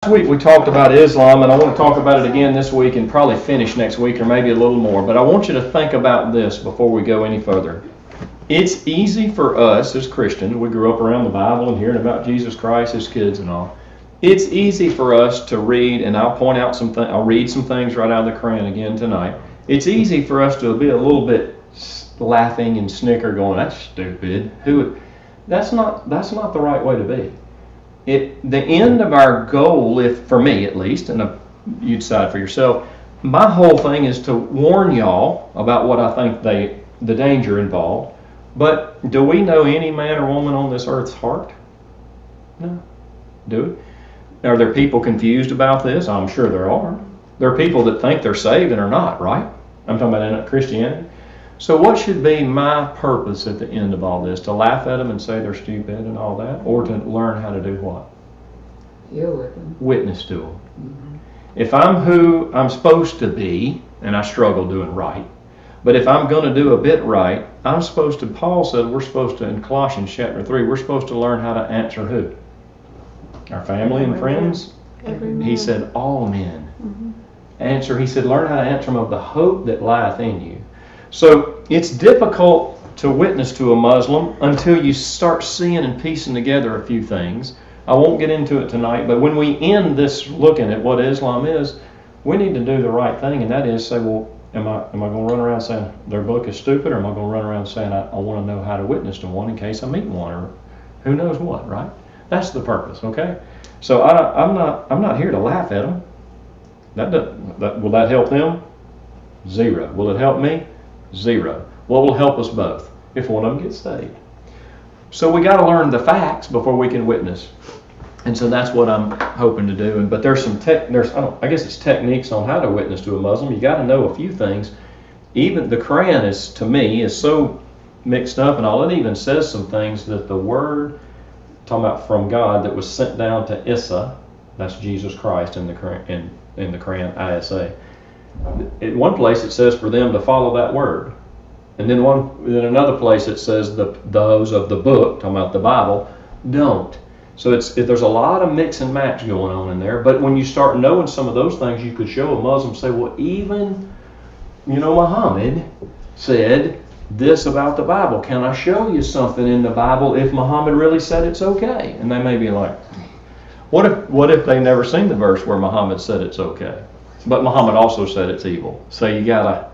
Last week we talked about Islam, and I want to talk about it again this week and probably finish next week or maybe a little more. But I want you to think about this before we go any further. It's easy for us as Christians, we grew up around the Bible and hearing about Jesus Christ as kids and all. It's easy for us to read, and I'll point out I'll read some things right out of the Quran again tonight. It's easy for us to be a little bit laughing and snicker going, that's stupid. That's not the right way to be. The end of our goal, if for me at least, and you decide for yourself, my whole thing is to warn y'all about what I think the danger involved. But do we know any man or woman on this earth's heart? No. Do we? Are there people confused about this? I'm sure there are. There are people that think they're saved and are not, right? I'm talking about in Christianity. So what should be my purpose at the end of all this? To laugh at them and say they're stupid and all that? Or to learn how to do what? You're with them. Witness to them. Mm-hmm. If I'm who I'm supposed to be, and I struggle doing right, but if I'm going to do a bit right, Paul said we're supposed to, in Colossians chapter 3, we're supposed to learn how to answer who? Our family and friends? He said all men. Mm-hmm. He said learn how to answer them of the hope that lieth in you. So it's difficult to witness to a Muslim until you start seeing and piecing together a few things. I won't get into it tonight, but when we end this looking at what Islam is, we need to do the right thing, and that is say, well, am I going to run around saying their book is stupid, or am I going to run around saying I want to know how to witness to one in case I meet one, or who knows what, right? That's the purpose, okay? So I'm not here to laugh at them. Will that help them? Zero. Will it help me? Zero. What will help us both? If one of them gets saved. So we got to learn the facts before we can witness, and so that's what I'm hoping to do. But there's I guess it's techniques on how to witness to a Muslim. You got to know a few things. Even the Quran to me is so mixed up and all. It even says some things that the word talking about from God that was sent down to Isa, that's Jesus Christ in the Quran, in the Quran, Isa. In one place it says for them to follow that word. And then in another place it says those of the book, talking about the Bible, don't. So there's a lot of mix and match going on in there. But when you start knowing some of those things, you could show a Muslim, say, well, even, Muhammad said this about the Bible. Can I show you something in the Bible if Muhammad really said it's okay? And they may be like, what if they never seen the verse where Muhammad said it's okay? But Muhammad also said it's evil. So you gotta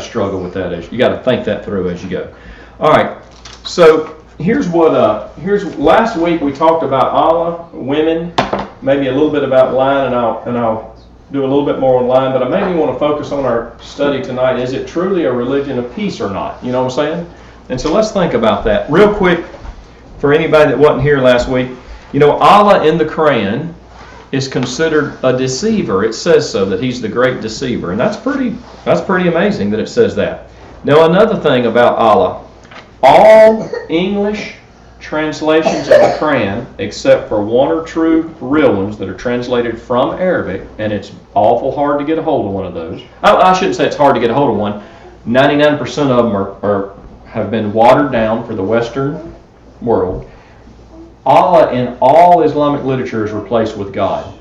struggle with that. You gotta think that through as you go. All right. So here's last week we talked about Allah, women, maybe a little bit about lying, and I'll do a little bit more on lying. But I mainly want to focus on our study tonight. Is it truly a religion of peace or not? You know what I'm saying? And so let's think about that real quick. For anybody that wasn't here last week, Allah in the Quran is considered a deceiver. It says so, that he's the great deceiver. And that's pretty amazing that it says that. Now another thing about Allah, all English translations of the Quran, except for one or two real ones that are translated from Arabic, and it's awful hard to get a hold of one of those. I shouldn't say it's hard to get a hold of one. 99% of them have been watered down for the Western world. Allah in all Islamic literature is replaced with God.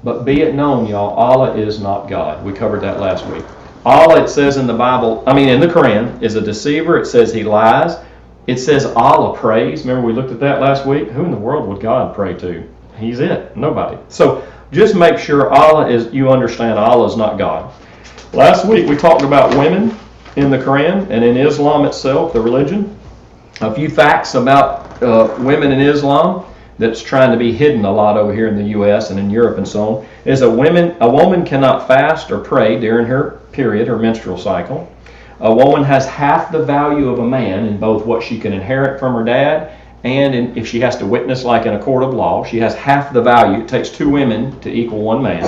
But be it known, y'all, Allah is not God. We covered that last week. Allah, it says in the Quran, is a deceiver. It says he lies. It says Allah prays. Remember we looked at that last week? Who in the world would God pray to? He's it. Nobody. So just make sure you understand Allah is not God. Last week we talked about women in the Quran and in Islam itself, the religion. A few facts about women in Islam that's trying to be hidden a lot over here in the U.S. and in Europe and so on, is a woman cannot fast or pray during her period, her menstrual cycle. A woman has half the value of a man in both what she can inherit from her dad and if she has to witness like in a court of law. She has half the value. It takes two women to equal one man.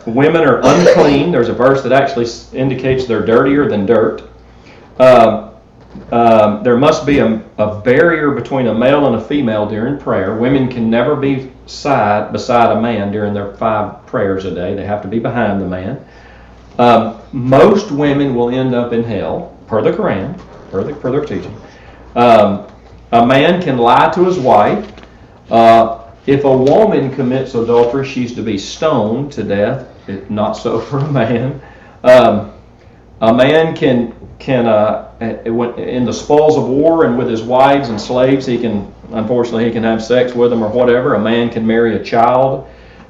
Women are unclean. There's a verse that actually indicates they're dirtier than dirt. There must be a barrier between a male and a female during prayer. Women can never be beside a man during their 5 prayers a day. They have to be behind the man. Most women will end up in hell, per the Quran, per their teaching. A man can lie to his wife. If a woman commits adultery, she's to be stoned to death. Not so for a man. A man can in the spoils of war and with his wives and slaves, he can have sex with them or whatever. A man can marry a child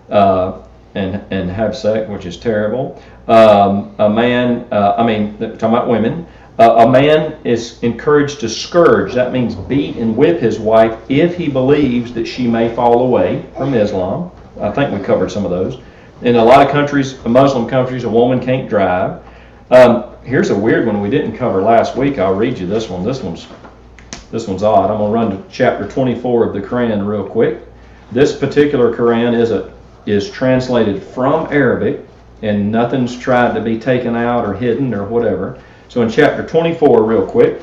and have sex, which is terrible. A man, talking about women. A man is encouraged to scourge. That means beat and whip his wife if he believes that she may fall away from Islam. I think we covered some of those. In a lot of countries, Muslim countries, a woman can't drive. Here's a weird one we didn't cover last week. I'll read you this one. This one's odd. I'm going to run to chapter 24 of the Quran real quick. This particular Quran is translated from Arabic, and nothing's tried to be taken out or hidden or whatever. So in chapter 24, real quick,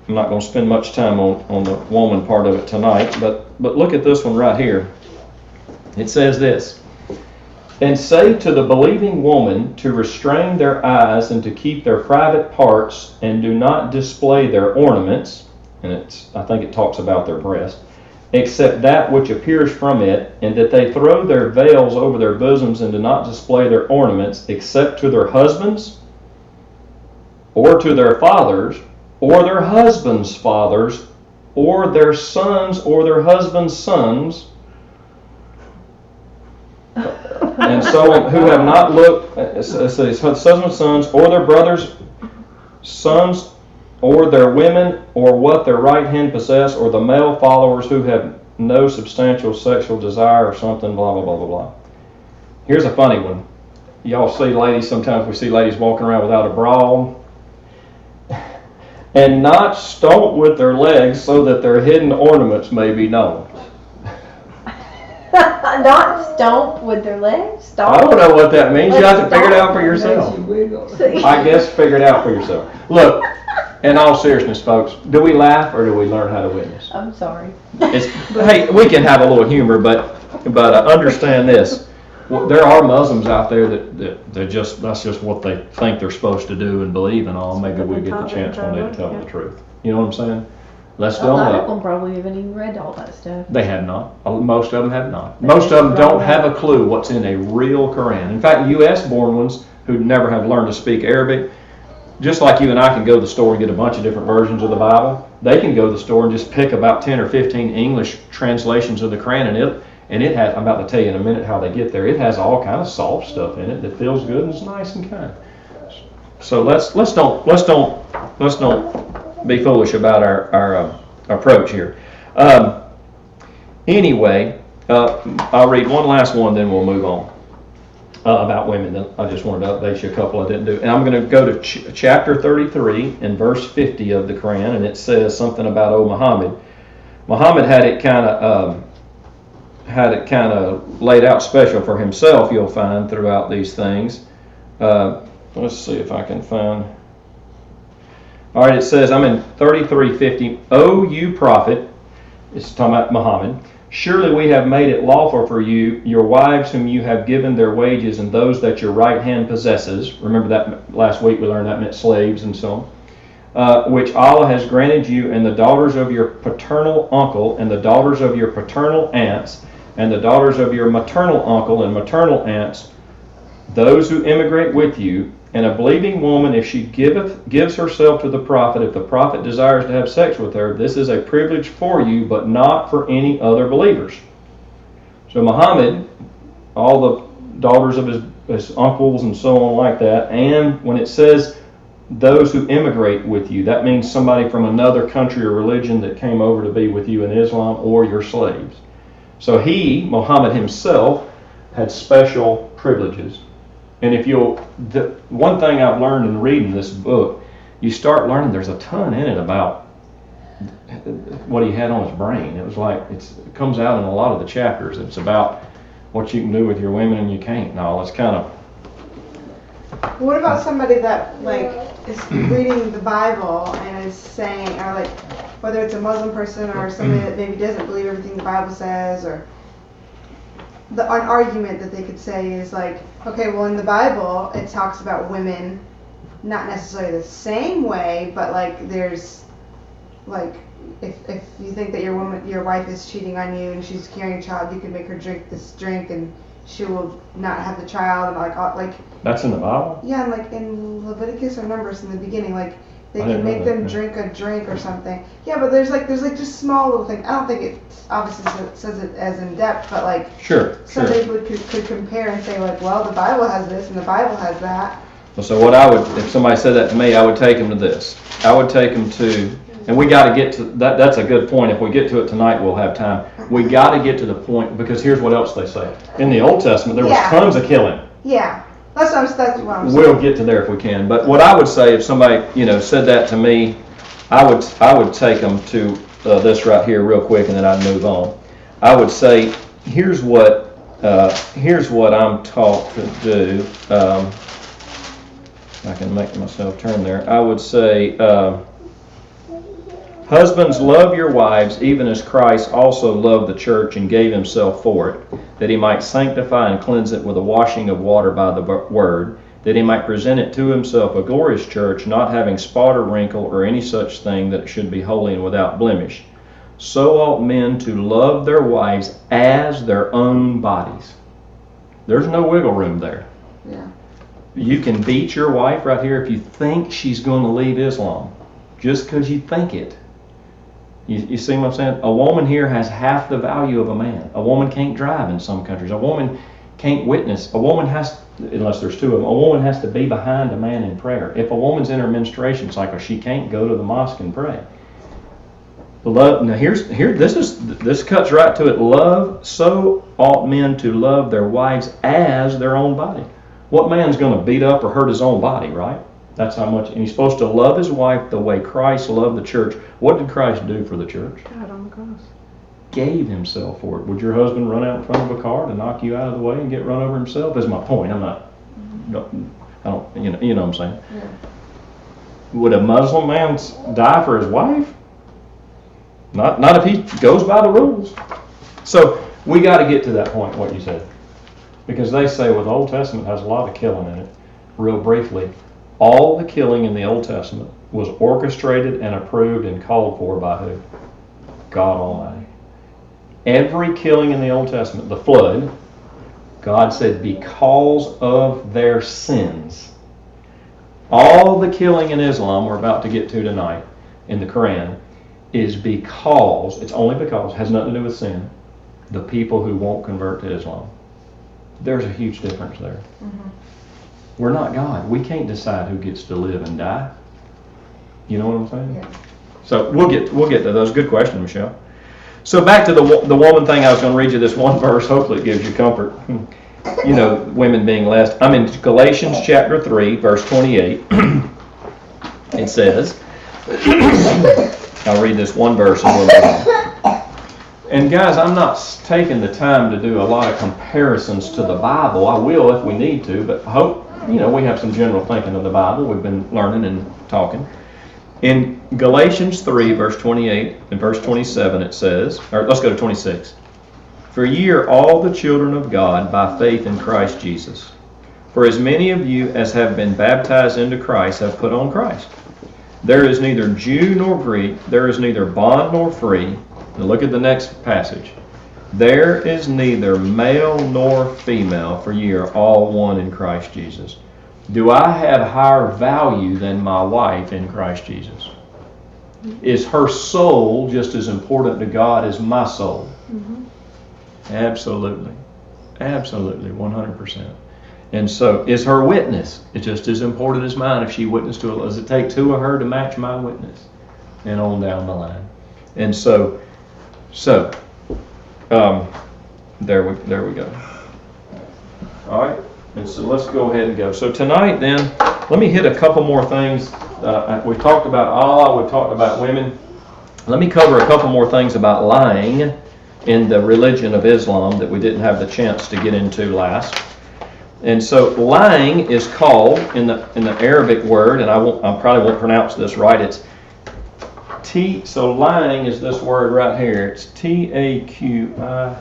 I'm not going to spend much time on the woman part of it tonight, but look at this one right here. It says this: "And say to the believing woman to restrain their eyes and to keep their private parts, and do not display their ornaments," and I think it talks about their breast, "except that which appears from it, and that they throw their veils over their bosoms and do not display their ornaments, except to their husbands, or to their fathers, or their husbands' fathers, or their sons, or their husbands' sons, and so on, who have not looked," husbands' sons, or their brothers' sons, or their women, or what their right hand possess, or the male followers who have no substantial sexual desire," or something, blah, blah, blah, blah, blah. Here's a funny one. Y'all see ladies, sometimes we see ladies walking around without a bra. "And not stomp with their legs so that their hidden ornaments may be known." Not stomp with their legs? Stomp? I don't know what that means. You have to figure it out for yourself. Makes you wiggle. I guess figure it out for yourself. Look, in all seriousness, folks, do we laugh or do we learn how to witness? I'm sorry. Hey, we can have a little humor, but understand this. Well, there are Muslims out there that that's just what they think they're supposed to do and believe in all. Maybe we get the chance one day to tell them the truth. You know what I'm saying? Let's A fill them lot of up. them probably haven't even read all that stuff. They have not. Most of them have not. Most of them don't have a clue what's in a real Quran. In fact, U.S.-born ones who never have learned to speak Arabic, just like you and I can go to the store and get a bunch of different versions of the Bible, they can go to the store and just pick about 10 or 15 English translations of the Quran, and it has, I'm about to tell you in a minute how they get there, it has all kind of soft stuff in it that feels good and is nice and kind. So let's don't be foolish about our approach here. Anyway, I'll read one last one, then we'll move on. About women, I just wanted to update you a couple I didn't do. And I'm going to go to chapter 33 and verse 50 of the Quran, and it says something about Muhammad. Muhammad had it kind of laid out special for himself, you'll find throughout these things. Let's see if I can find. All right, it says, I'm in 33:50. "O you prophet," it's talking about Muhammad, "surely we have made it lawful for you, your wives whom you have given their wages, and those that your right hand possesses." Remember that last week we learned that meant slaves and so on. "Which Allah has granted you, and the daughters of your paternal uncle, and the daughters of your paternal aunts, and the daughters of your maternal uncle and maternal aunts, those who immigrate with you, and a believing woman, if she gives herself to the prophet, if the prophet desires to have sex with her, this is a privilege for you, but not for any other believers." So Muhammad, all the daughters of his uncles and so on like that, and when it says those who immigrate with you, that means somebody from another country or religion that came over to be with you in Islam, or your slaves. So Muhammad himself, had special privileges. And one thing I've learned in reading this book, you start learning there's a ton in it about what he had on his brain. It was like, it comes out in a lot of the chapters. It's about what you can do with your women and you can't and all. It's kind of... What about somebody that is reading the Bible and is saying, or whether it's a Muslim person or somebody that maybe doesn't believe everything the Bible says, or an argument that they could say is okay, well in the Bible it talks about women not necessarily the same way, but there's if you think that your wife is cheating on you and she's carrying a child, you can make her drink this drink and she will not have the child, and like That's in the Bible? yeah, and like in Leviticus or Numbers in the beginning, like they I can didn't know make that, them yeah. drink a drink or something. Yeah, but there's like just small little things. I don't think it obviously says it as in depth, but like Sure. somebody could compare and say like, well, the Bible has this and the Bible has that. So what I would, if somebody said that to me, I would take them to this. I would take them to, and we got to get to that. That's a good point. If we get to it tonight, we'll have time. We got to get to the point, because here's what else they say. In the Old Testament, there was Yeah. tons of killing. Yeah, that's what I'm saying. We'll get to there if we can. But what I would say, if somebody said that to me, I would take them to this right here real quick, and then I'd move on. I would say, here's what I'm taught to do. I can make myself turn there. I would say, husbands, love your wives, even as Christ also loved the church and gave himself for it, that he might sanctify and cleanse it with a washing of water by the word, that he might present it to himself a glorious church, not having spot or wrinkle or any such thing, that it should be holy and without blemish. So ought men to love their wives as their own bodies. There's no wiggle room there. Yeah. You can beat your wife right here if you think she's going to leave Islam, just because you think it. You see what I'm saying? A woman here has half the value of a man. A woman can't drive in some countries. A woman can't witness. A woman has, unless there's two of them, a woman has to be behind a man in prayer. If a woman's in her menstruation cycle, she can't go to the mosque and pray. Love. Now this cuts right to it. Love. So ought men to love their wives as their own body. What man's going to beat up or hurt his own body, right? That's how much. And he's supposed to love his wife the way Christ loved the church. What did Christ do for the church? God on the cross. Gave himself for it. Would your husband run out in front of a car to knock you out of the way and get run over himself? Is my point. I'm not. I don't. You know what I'm saying? Yeah. Would a Muslim man die for his wife? Not if he goes by the rules. So we got to get to that point. What you said, because they say, well, the Old Testament has a lot of killing in it. Real briefly. All the killing in the Old Testament was orchestrated and approved and called for by who? God Almighty. Every killing in the Old Testament, the flood, God said because of their sins. All the killing in Islam we're about to get to tonight in the Quran is because, it's only because, has nothing to do with sin, the people who won't convert to Islam. There's a huge difference there. Mm-hmm. We're not God. We can't decide who gets to live and die. You know what I'm saying? Yeah. So we'll get to those. Good question, Michelle. So back to the woman thing. I was going to read you this one verse. Hopefully it gives you comfort. Women being less. I'm in Galatians chapter 3, verse 28. It says, I'll read this one verse and we'll move on. And guys, I'm not taking the time to do a lot of comparisons to the Bible. I will if we need to, but I hope we have some general thinking of the Bible. We've been learning and talking. In Galatians 3, verse 28 and verse 27, it says, or let's go to 26. For ye are all the children of God by faith in Christ Jesus. For as many of you as have been baptized into Christ have put on Christ. There is neither Jew nor Greek, there is neither bond nor free. Now look at the next passage. There is neither male nor female, for ye are all one in Christ Jesus. Do I have higher value than my wife in Christ Jesus? Is her soul just as important to God as my soul? Mm-hmm. Absolutely. Absolutely, 100%. And so, is her witness just as important as mine if she witnessed to it? Does it take two of her to match my witness? And on down the line. And so there we go. All right, and so let's go ahead and go. So tonight then, let me hit a couple more things. We talked about Allah, we talked about women. Let me cover a couple more things about lying in the religion of Islam that we didn't have the chance to get into last. And so lying is called in the Arabic word, and I probably won't pronounce this right. It's so lying is this word right here. It's T-A-Q-I.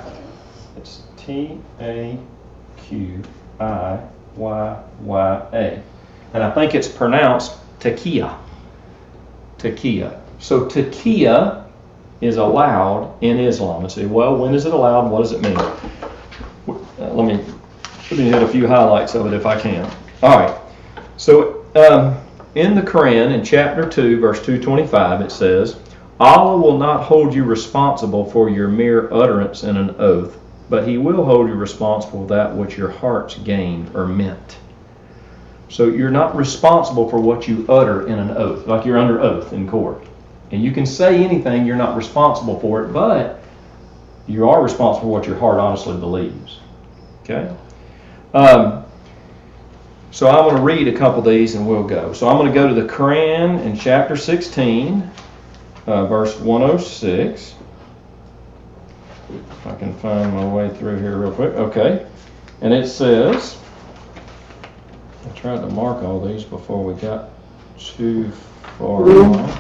It's T-A-Q-I-Y-Y-A. And I think it's pronounced taqiyya. Taqiyya. So taqiyya is allowed in Islam. And say, well, when is it allowed and what does it mean? Let me hit a few highlights of it if I can. All right. So in the Quran, in chapter 2, verse 225, it says, Allah will not hold you responsible for your mere utterance in an oath, but He will hold you responsible for that which your hearts gained or meant. So you're not responsible for what you utter in an oath, like you're under oath in court. And you can say anything, you're not responsible for it, but you are responsible for what your heart honestly believes. Okay? So I'm going to read a couple of these and we'll go. So I'm going to go to the Quran in chapter 16, verse 106. If I can find my way through here real quick. Okay. And it says, I tried to mark all these before we got too far along.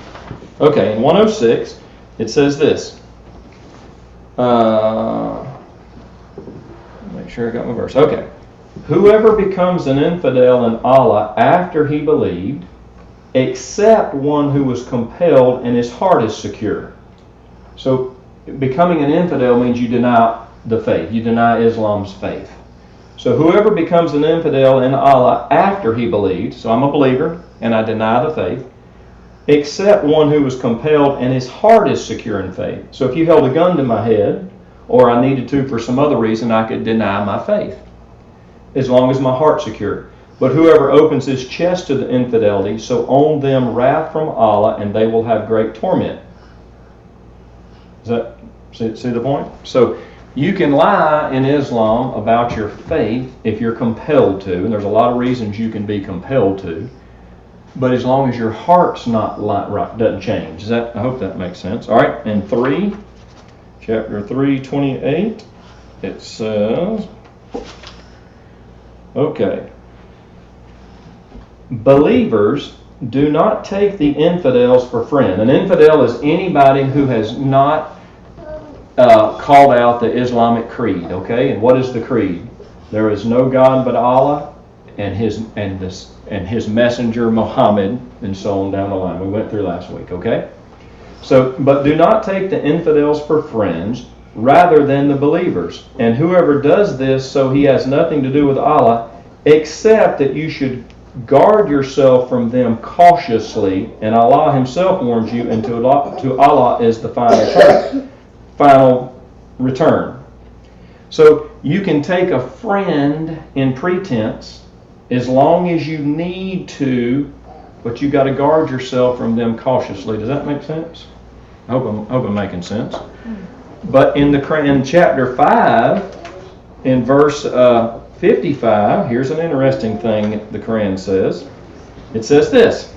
Okay, in 106, it says this. Make sure I got my verse. Okay. Whoever becomes an infidel in Allah after he believed, except one who was compelled and his heart is secure. So becoming an infidel means you deny the faith. You deny Islam's faith. So whoever becomes an infidel in Allah after he believed, so I'm a believer and I deny the faith, except one who was compelled and his heart is secure in faith. So if you held a gun to my head, or I needed to for some other reason, I could deny my faith, as long as my heart's secure. But whoever opens his chest to the infidelity, so on them wrath from Allah, and they will have great torment. Does that see the point? So you can lie in Islam about your faith if you're compelled to, and there's a lot of reasons you can be compelled to. But as long as your heart's not right, doesn't change. I hope that makes sense. All right, in chapter 3:28, it says, okay, believers do not take the infidels for friend. An infidel is anybody who has not called out the Islamic creed. Okay, and what is the creed? There is no God but Allah, and His messenger Muhammad, and so on down the line. We went through last week. Okay, so but do not take the infidels for friends, rather than the believers. And whoever does this, so he has nothing to do with Allah, except that you should guard yourself from them cautiously, and Allah Himself warns you, and to Allah is the final return. So you can take a friend in pretense as long as you need to, but you got to guard yourself from them cautiously. Does that make sense? I hope I'm making sense. But in chapter 5, in verse 55, here's an interesting thing the Quran says. It says this: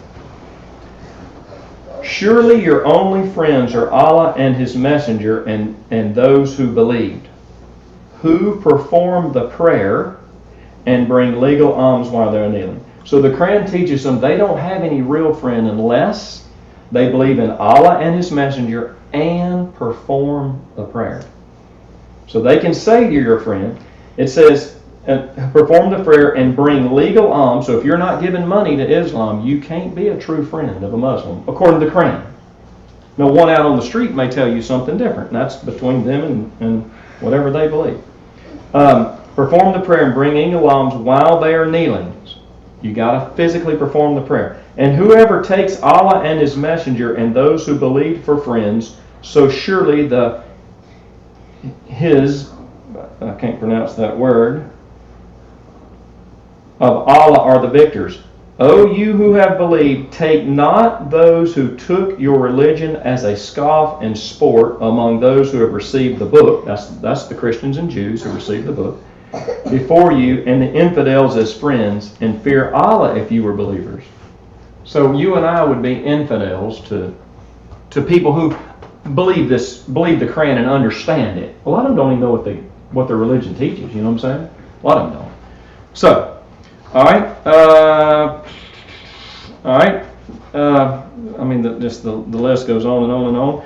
surely your only friends are Allah and His messenger and those who believed, who perform the prayer and bring legal alms while they're kneeling. So the Quran teaches them they don't have any real friend unless they believe in Allah and His messenger and perform the prayer. So they can say to your friend, it says, perform the prayer and bring legal alms. So if you're not giving money to Islam, you can't be a true friend of a Muslim, according to the Quran. Now, one out on the street may tell you something different, and that's between them and whatever they believe. Perform the prayer and bring legal alms while they are kneeling. You got to physically perform the prayer. And whoever takes Allah and His messenger and those who believe for friends, so surely I can't pronounce that word, of Allah are the victors. O you who have believed, take not those who took your religion as a scoff and sport among those who have received the book. That's the Christians and Jews who received the book before you, and the infidels as friends, and fear Allah if you were believers. So you and I would be infidels to people who believe the Quran and understand it. A lot of them don't even know what their religion teaches. You know what I'm saying? A lot of them don't. So, all right. The list goes on and on and on.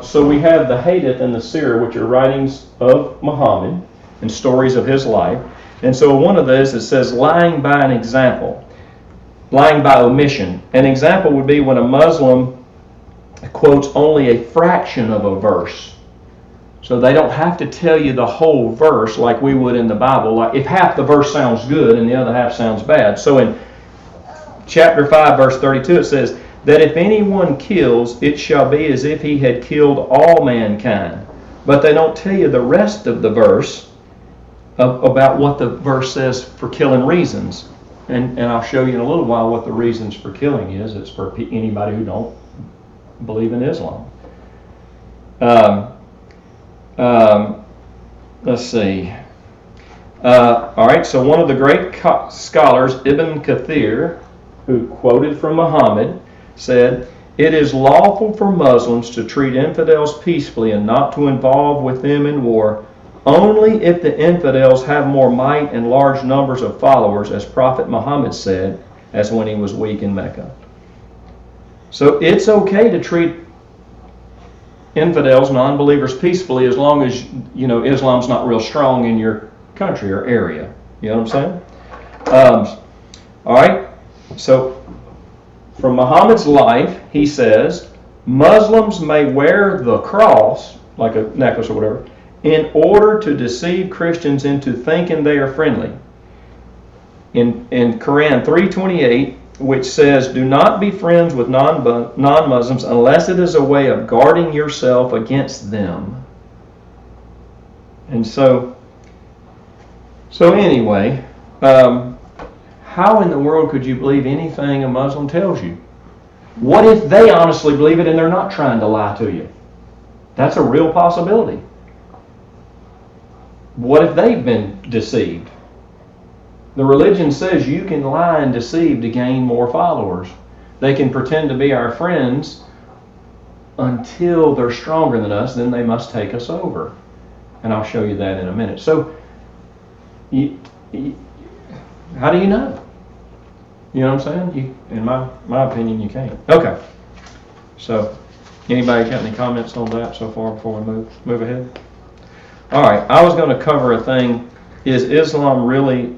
So we have the Hadith and the Sirah, which are writings of Muhammad and stories of his life. And so one of those, it says lying by an example, lying by omission. An example would be when a Muslim quotes only a fraction of a verse. So they don't have to tell you the whole verse like we would in the Bible. Like if half the verse sounds good and the other half sounds bad. So in chapter 5, verse 32, it says, that if anyone kills, it shall be as if he had killed all mankind. But they don't tell you the rest of the verse about what the verse says for killing reasons. And I'll show you in a little while what the reasons for killing is. It's for anybody who don't believe in Islam. Let's see. All right, so one of the great scholars, Ibn Kathir, who quoted from Muhammad, said, it is lawful for Muslims to treat infidels peacefully and not to involve with them in war, only if the infidels have more might and large numbers of followers, as Prophet Muhammad said, as when he was weak in Mecca. So it's okay to treat infidels, non-believers, peacefully as long as, Islam's not real strong in your country or area. You know what I'm saying? All right, so from Muhammad's life, he says, Muslims may wear the cross, like a necklace or whatever, in order to deceive Christians into thinking they are friendly. In Quran 3:28, which says, do not be friends with non-Muslims unless it is a way of guarding yourself against them. And so anyway, how in the world could you believe anything a Muslim tells you? What if they honestly believe it and they're not trying to lie to you? That's a real possibility. What if they've been deceived? The religion says you can lie and deceive to gain more followers. They can pretend to be our friends until they're stronger than us, then they must take us over. And I'll show you that in a minute. So, how do you know? You know what I'm saying? In my opinion, you can't. Okay. So, anybody got any comments on that so far before we move ahead? All right. I was going to cover a thing. Is Islam really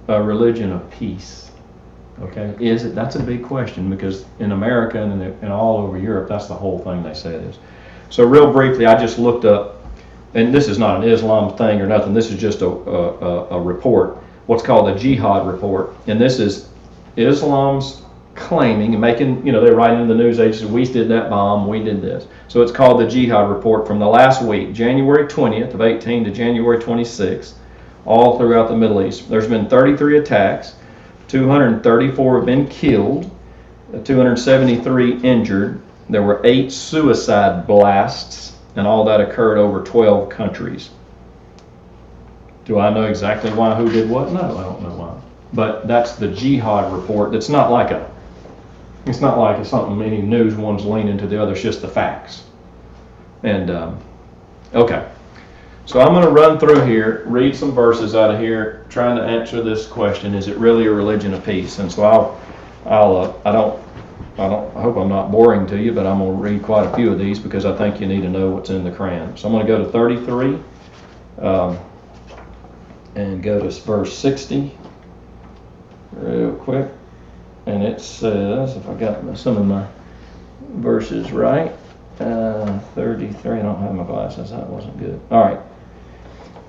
a religion of peace? Okay. Is it? That's a big question, because in America and all over Europe, that's the whole thing they say it is. So real briefly, I just looked up, and this is not an Islam thing or nothing. This is just a report, what's called a jihad report. And this is Islam's claiming and making, they're writing in the news agencies, we did that bomb, we did this. So it's called the jihad report from the last week, January 20th of 18 to January 26th, all throughout the Middle East. There's been 33 attacks, 234 have been killed, 273 injured. There were 8 suicide blasts, and all that occurred over 12 countries. Do I know exactly why, who did what? No, I don't know why. But that's the jihad report. It's not like it's something any news one's leaning to the other. It's just the facts. And okay, so I'm going to run through here, read some verses out of here, trying to answer this question: is it really a religion of peace? And so I hope I'm not boring to you, but I'm going to read quite a few of these because I think you need to know what's in the Quran. So I'm going to go to 33 and go to verse 60 real quick. And it says, if I got some of my verses right, 33, I don't have my glasses, that wasn't good. All right.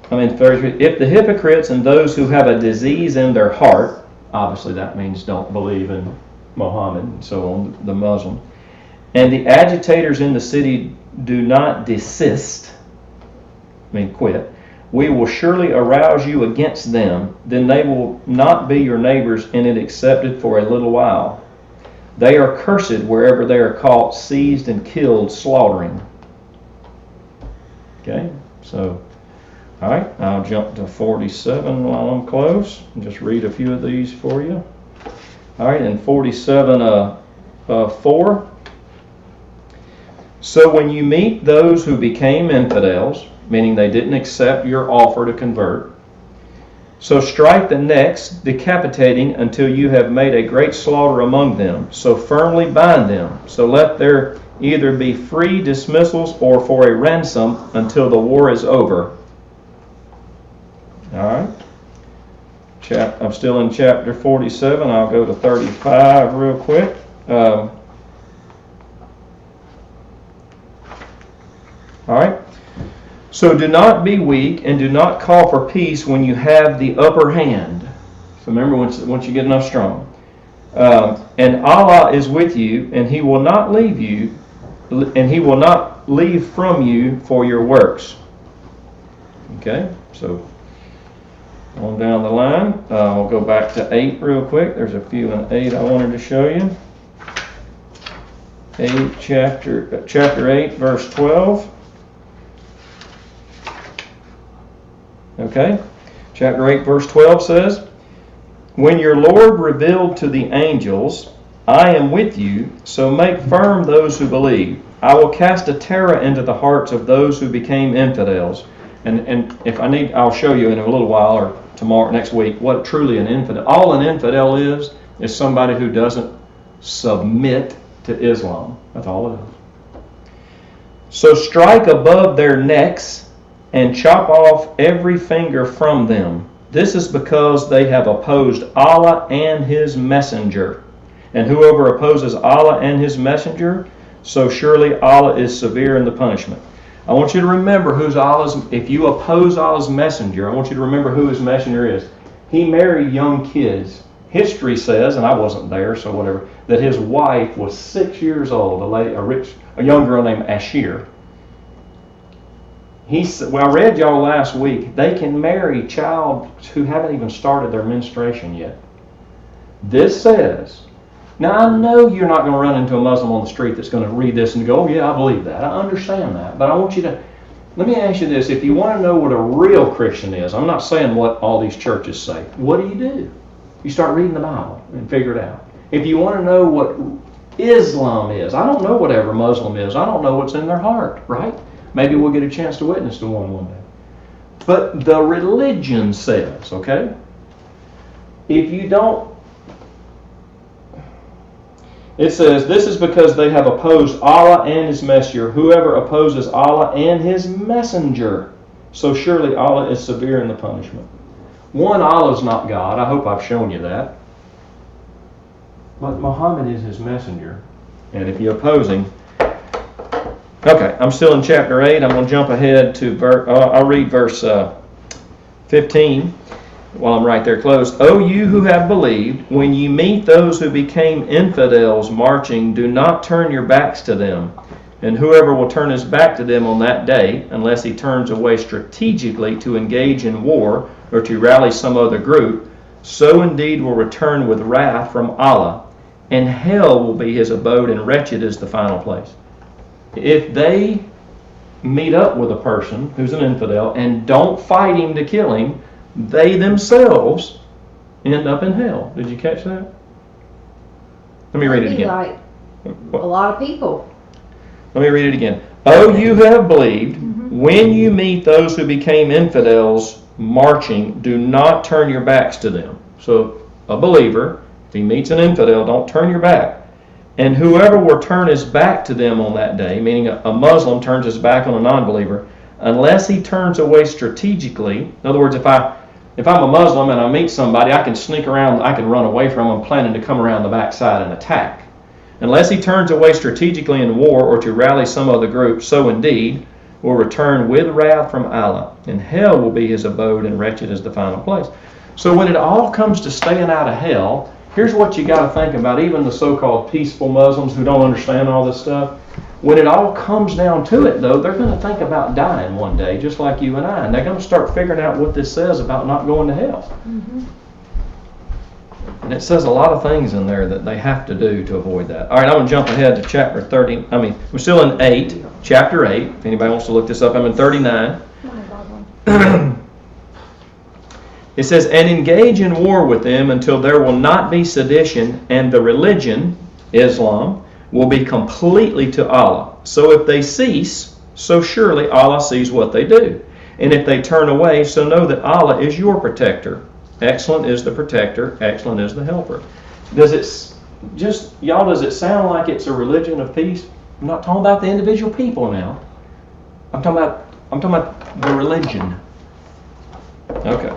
33, if the hypocrites and those who have a disease in their heart, obviously that means don't believe in Muhammad and so on, the Muslim, and the agitators in the city do not desist, quit, we will surely arouse you against them, then they will not be your neighbors in it excepted for a little while. They are cursed wherever they are caught, seized and killed, slaughtering. Okay, so, all right, I'll jump to 47 while I'm close and just read a few of these for you. All right, in 47, 4. So when you meet those who became infidels, meaning they didn't accept your offer to convert, so strike the necks, decapitating until you have made a great slaughter among them. So firmly bind them. So let there either be free dismissals or for a ransom until the war is over. All right. I'm still in chapter 47. I'll go to 35 real quick. So do not be weak, and do not call for peace when you have the upper hand. So remember, once you get enough strong. And Allah is with you, and He will not leave you, and He will not leave from you for your works. Okay, so on down the line. We'll go back to 8 real quick. There's a few in 8 I wanted to show you. 8, chapter 8, verse 12. Okay, chapter 8, verse 12 says, when your Lord revealed to the angels, I am with you, so make firm those who believe. I will cast a terror into the hearts of those who became infidels. And if I need, I'll show you in a little while or tomorrow, next week, what truly an infidel. All an infidel is somebody who doesn't submit to Islam. That's all it is. So strike above their necks and chop off every finger from them. This is because they have opposed Allah and His messenger. And whoever opposes Allah and His messenger, so surely Allah is severe in the punishment. I want you to remember who's Allah's, if you oppose Allah's messenger, I want you to remember who His messenger is. He married young kids. History says, and I wasn't there, so whatever, that his wife was 6 years old, a young girl named Ashir. I read y'all last week, they can marry child who haven't even started their menstruation yet. This says, now I know you're not going to run into a Muslim on the street that's going to read this and go, oh yeah, I believe that. I understand that. But I want you to, let me ask you this. If you want to know what a real Christian is, I'm not saying what all these churches say. What do? You start reading the Bible and figure it out. If you want to know what Islam is, I don't know whatever Muslim is. I don't know what's in their heart, right? Maybe we'll get a chance to witness to one day. But the religion says, okay, if you don't, it says, this is because they have opposed Allah and His messenger. Whoever opposes Allah and His messenger, so surely Allah is severe in the punishment. One, Allah is not God. I hope I've shown you that. But Muhammad is His messenger. And if you oppose Him, okay, I'm still in chapter 8. I'm going to jump ahead to, I'll read verse 15 while I'm right there close. O you who have believed, when you meet those who became infidels marching, do not turn your backs to them. And whoever will turn his back to them on that day, unless he turns away strategically to engage in war or to rally some other group, so indeed will return with wrath from Allah, and hell will be his abode, and wretched is the final place. If they meet up with a person who's an infidel and don't fight him to kill him, they themselves end up in hell. Did you catch that? Let me read it again. Like a lot of people. Let me read it again. O you who have believed, when you meet those who became infidels marching, do not turn your backs to them. So a believer, if he meets an infidel, don't turn your back. And whoever will turn his back to them on that day, meaning a Muslim turns his back on a non-believer, unless he turns away strategically. In other words, if I'm a Muslim and I meet somebody, I can sneak around, I can run away from them, planning to come around the backside and attack. Unless he turns away strategically in war or to rally some other group, so indeed will return with wrath from Allah, and hell will be his abode, and wretched is the final place. So when it all comes to staying out of hell, here's what you got to think about, even the so-called peaceful Muslims who don't understand all this stuff. When it all comes down to it, though, they're going to think about dying one day, just like you and I, and they're going to start figuring out what this says about not going to hell. Mm-hmm. And it says a lot of things in there that they have to do to avoid that. All right, I'm going to jump ahead to chapter 30. We're still in 8, chapter 8. If anybody wants to look this up, I'm in 39. It says, and engage in war with them until there will not be sedition, and the religion, Islam, will be completely to Allah. So if they cease, so surely Allah sees what they do. And if they turn away, so know that Allah is your protector. Excellent is the protector, excellent is the helper. Does it sound like it's a religion of peace? I'm not talking about the individual people now. I'm talking about the religion. Okay.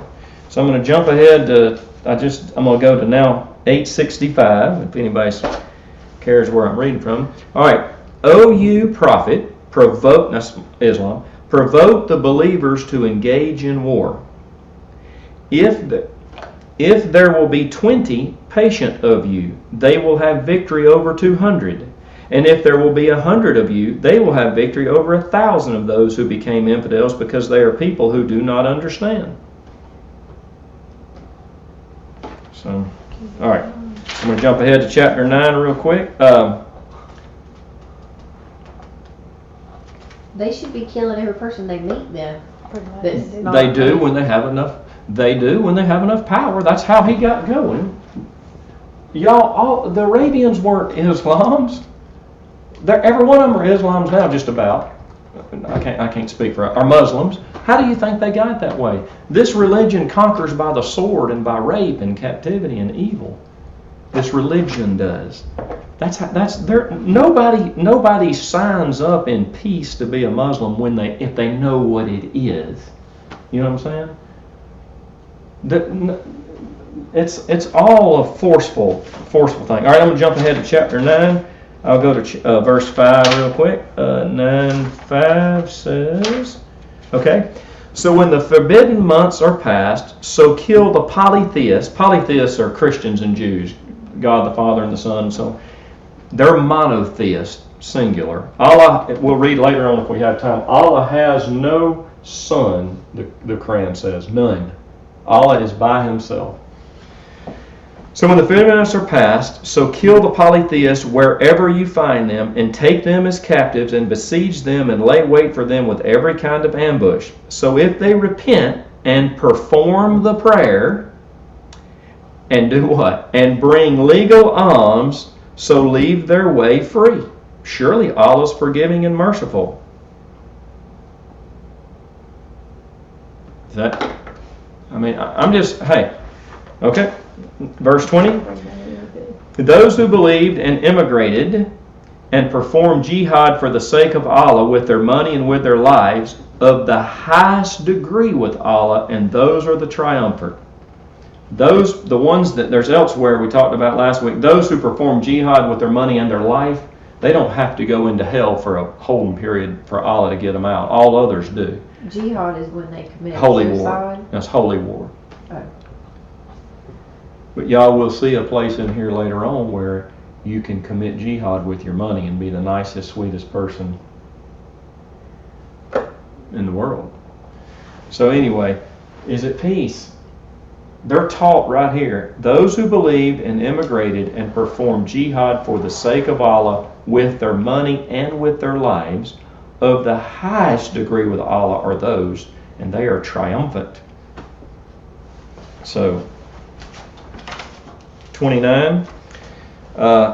So I'm going to jump ahead to, I'm going to go to now 865, if anybody cares where I'm reading from. All right. O you prophet, that's Islam, provoke the believers to engage in war. If there will be 20 patient of you, they will have victory over 200. And if there will be 100 of you, they will have victory over 1,000 of those who became infidels, because they are people who do not understand. So, all right. I'm going to jump ahead to chapter 9 real quick. They should be killing every person they meet then. They do when they have enough. They do when they have enough power. That's how he got going. Y'all, the Arabians weren't Islams. Every one of them are Islams now, just about. I can't speak for are Muslims. How do you think they got that way? This religion conquers by the sword and by rape and captivity and evil. This religion does. Nobody signs up in peace to be a Muslim if they know what it is. You know what I'm saying? It's all a forceful thing. All right, I'm gonna jump ahead to chapter 9. I'll go to verse 5 real quick. 9:5 says, okay. So when the forbidden months are past, so kill the polytheists. Polytheists are Christians and Jews, God the Father and the Son, and so they're monotheists, singular. Allah, we'll read later on if we have time. Allah has no son, the Quran says, none. Allah is by himself. So when the forbidden months are past, so kill the polytheists wherever you find them, and take them as captives, and besiege them, and lay wait for them with every kind of ambush. So if they repent and perform the prayer, and do what? And bring legal alms, so leave their way free. Surely Allah is forgiving and merciful. Okay. Verse 20. Those who believed and immigrated and performed jihad for the sake of Allah with their money and with their lives, of the highest degree with Allah, and those are the triumphant. Those, the ones that there's elsewhere we talked about last week, those who perform jihad with their money and their life, they don't have to go into hell for a holding period for Allah to get them out. All others do. Jihad is when they commit Holy suicide. war. That's holy war. Oh. But y'all will see a place in here later on where you can commit jihad with your money and be the nicest, sweetest person in the world. So anyway, is it peace? They're taught right here. Those who believed and immigrated and performed jihad for the sake of Allah with their money and with their lives, of the highest degree with Allah are those, and they are triumphant. So, 29.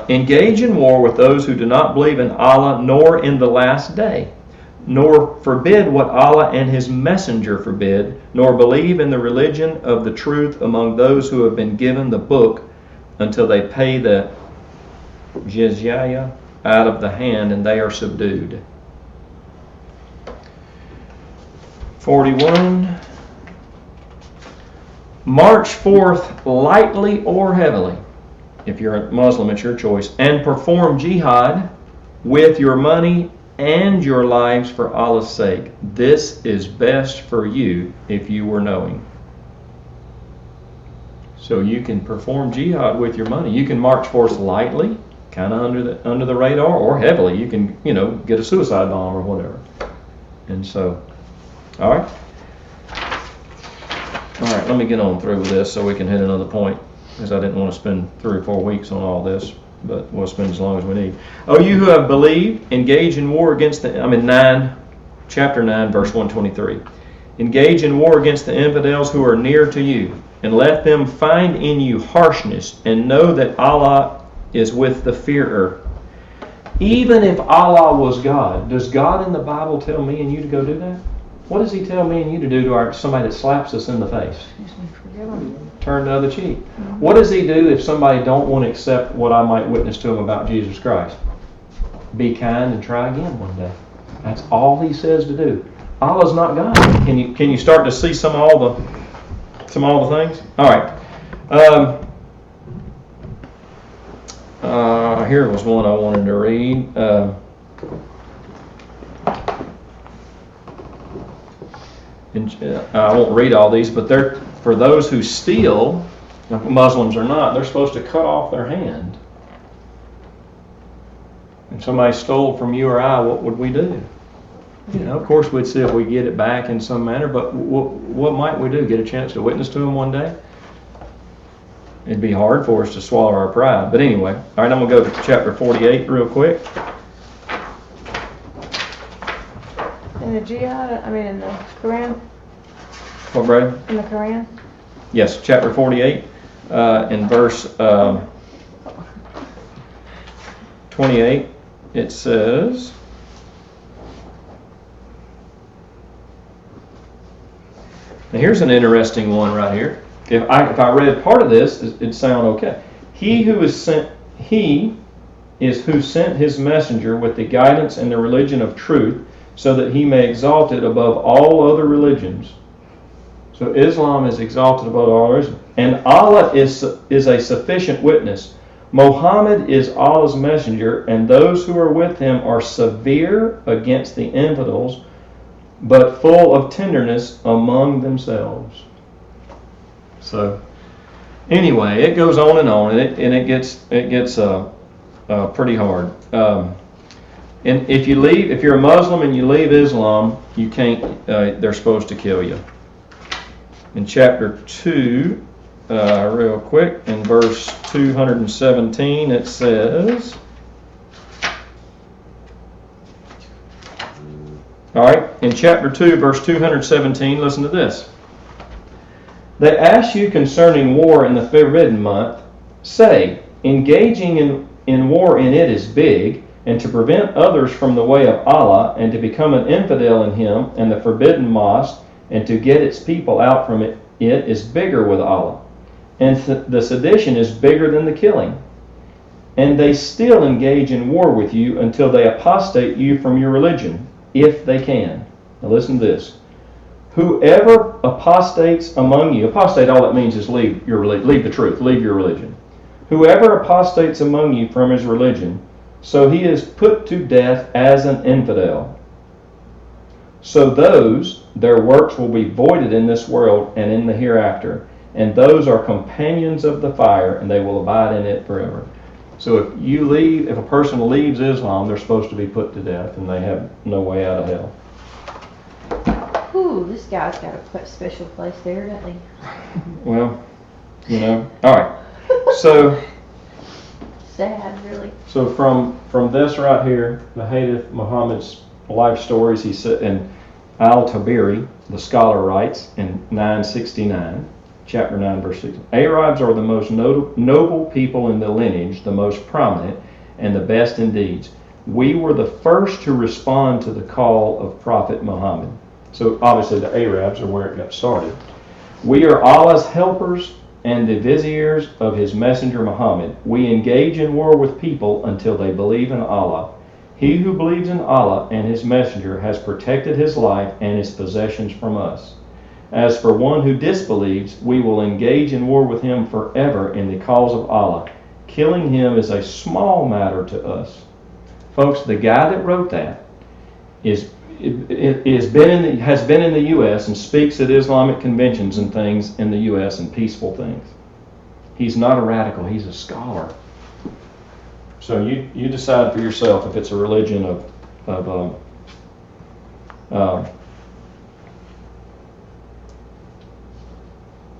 Engage in war with those who do not believe in Allah nor in the last day, nor forbid what Allah and His Messenger forbid, nor believe in the religion of the truth among those who have been given the book, until they pay the jizya out of the hand and they are subdued. 41. March forth lightly or heavily, if you're a Muslim, it's your choice, and perform jihad with your money and your lives for Allah's sake. This is best for you if you were knowing. So you can perform jihad with your money. You can march forth lightly, kind of under the radar, or heavily. You can, get a suicide bomb or whatever. And so, all right. All right, let me get on through with this so we can hit another point, because I didn't want to spend 3 or 4 weeks on all this, but we'll spend as long as we need. Oh, you who have believed, engage in war against chapter 9, verse 123. Engage in war against the infidels who are near to you, and let them find in you harshness, and know that Allah is with the fearer. Even if Allah was God, does God in the Bible tell me and you to go do that? What does He tell me and you to do to somebody that slaps us in the face? Turn the other cheek. What does He do if somebody don't want to accept what I might witness to them about Jesus Christ? Be kind and try again one day. That's all He says to do. Allah's not God. Can you start to see some of all the things? All right. Here was one I wanted to read. I won't read all these, but they're, for those who steal, Muslims or not, they're supposed to cut off their hand. If somebody stole from you or I, what would we do? You know, of course we'd see if we get it back in some manner, but what might we do? Get a chance to witness to them one day? It'd be hard for us to swallow our pride. But anyway, all right, I'm going to go to chapter 48 real quick. In the jihad, in the Quran? What, Brad? In the Quran? Yes, chapter 48, in verse 28, it says, now here's an interesting one right here. If I read part of this, it'd sound okay. He is who sent his messenger with the guidance and the religion of truth, so that he may exalt it above all other religions. So Islam is exalted above all religions. And Allah is a sufficient witness. Muhammad is Allah's messenger, and those who are with him are severe against the infidels, but full of tenderness among themselves. So, anyway, it goes on, and it gets pretty hard. And if you're a Muslim and you leave Islam, you can't. They're supposed to kill you. In chapter 2, real quick, in verse 217, it says. All right, in chapter 2, verse 217, listen to this. They ask you concerning war in the forbidden month. Say, engaging in war in it is big, and to prevent others from the way of Allah, and to become an infidel in him and the forbidden mosque, and to get its people out from it is bigger with Allah. And the sedition is bigger than the killing. And they still engage in war with you until they apostate you from your religion, if they can. Now listen to this. Whoever apostates among you, apostate, all that means is leave the truth, leave your religion. Whoever apostates among you from his religion, so he is put to death as an infidel. So their works will be voided in this world and in the hereafter, and those are companions of the fire, and they will abide in it forever. So if a person leaves Islam, they're supposed to be put to death, and they have no way out of hell. Ooh, this guy's got a special place there, doesn't he? Well, all right. So Sad, really. So from this right here, the Hadith Muhammad's life stories, he said, and Al-Tabiri, the scholar, writes in 969, chapter 9, verse 6, Arabs are the most noble people in the lineage, the most prominent, and the best in deeds. We were the first to respond to the call of Prophet Muhammad. So obviously the Arabs are where it got started. We are Allah's helpers and the viziers of his messenger Muhammad. We engage in war with people until they believe in Allah. He who believes in Allah and his messenger has protected his life and his possessions from us. As for one who disbelieves, we will engage in war with him forever in the cause of Allah. Killing him is a small matter to us. Folks, the guy that wrote that has been in the U.S. and speaks at Islamic conventions and things in the U.S. and peaceful things. He's not a radical. He's a scholar. So you decide for yourself if it's a religion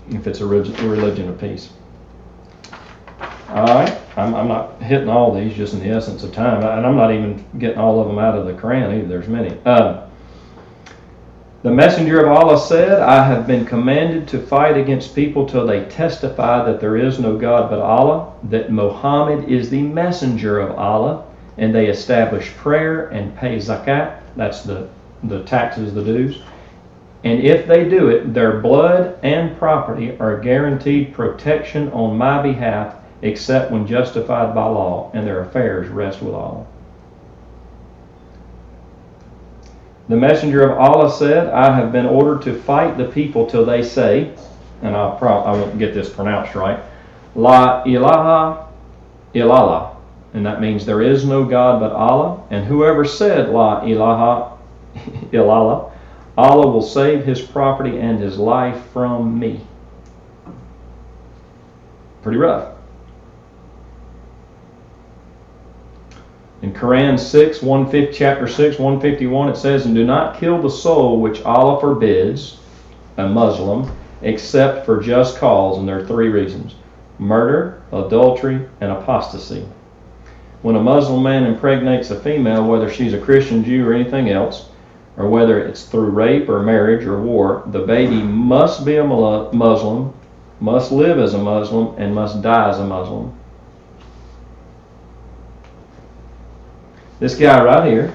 if it's a religion of peace. All right, I'm not hitting all these just in the essence of time, and I'm not even getting all of them out of the Quran either. There's many. The messenger of Allah said, I have been commanded to fight against people till they testify that there is no God but Allah, that Muhammad is the messenger of Allah, and they establish prayer and pay zakat, that's the taxes, the dues. And if they do it, their blood and property are guaranteed protection on my behalf, except when justified by law, and their affairs rest with Allah. The messenger of Allah said, I have been ordered to fight the people till they say, and I won't get this pronounced right, La ilaha illallah, and that means there is no God but Allah, and whoever said La ilaha illallah, Allah will save his property and his life from me. Pretty rough. In Quran 6, chapter 6, 151, it says, "And do not kill the soul which Allah forbids, a Muslim, except for just cause." And there are 3 reasons: murder, adultery, and apostasy. When a Muslim man impregnates a female, whether she's a Christian, Jew, or anything else, or whether it's through rape or marriage or war, the baby must be a Muslim, must live as a Muslim, and must die as a Muslim. This guy right here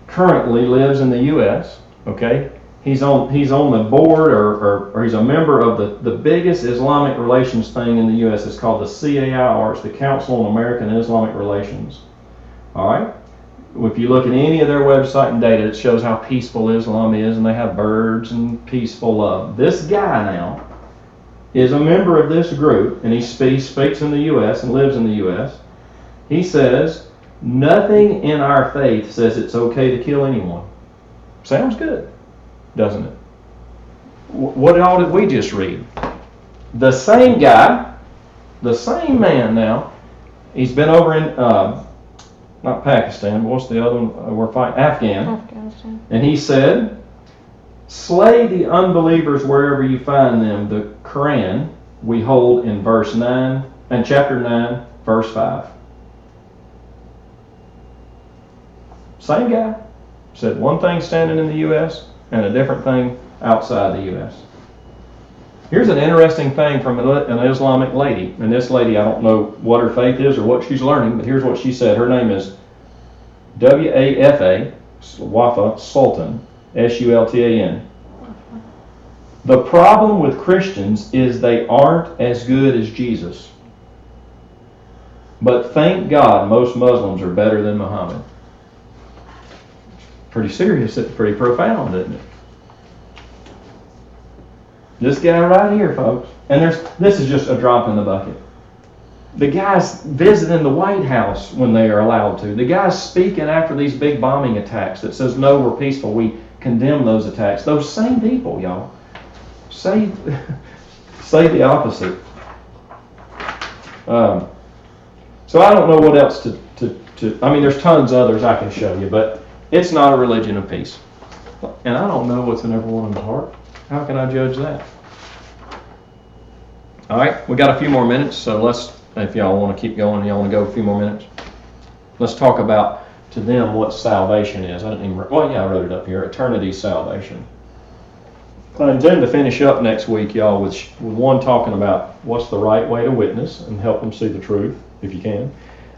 currently lives in the U.S., okay? He's on the board or he's a member of the biggest Islamic relations thing in the U.S. It's called the CAIR. It's the Council on American Islamic Relations. All right? If you look at any of their website and data, it shows how peaceful Islam is, and they have birds and peaceful love. This guy now is a member of this group, and he speaks in the U.S. and lives in the U.S. He says, nothing in our faith says it's okay to kill anyone. Sounds good, doesn't it? What all did we just read? The same guy, the same man now, he's been over in, not Pakistan, but what's the other one we're fighting? Afghanistan. And he said, slay the unbelievers wherever you find them. The Quran we hold in verse 9, and chapter 9, verse 5. Same guy said one thing standing in the U.S. and a different thing outside the U.S. Here's an interesting thing from an Islamic lady. And this lady, I don't know what her faith is or what she's learning, but here's what she said. Her name is Wafa Sultan, S-U-L-T-A-N. The problem with Christians is they aren't as good as Jesus. But thank God most Muslims are better than Muhammad. Pretty serious, it's pretty profound, isn't it? This guy right here, folks, and this is just a drop in the bucket. The guy's visiting the White House when they are allowed to. The guy's speaking after these big bombing attacks that says, no, we're peaceful, we condemn those attacks. Those same people, y'all, say the opposite. So I don't know what else to I mean, there's tons others I can show you, but it's not a religion of peace. And I don't know what's in everyone's heart. How can I judge that? All right, we got a few more minutes, so let's, if y'all want to keep going, y'all want to go a few more minutes? Let's talk about, to them, what salvation is. I didn't even, I wrote it up here, eternity salvation. I intend to finish up next week, y'all, with one talking about what's the right way to witness and help them see the truth, if you can.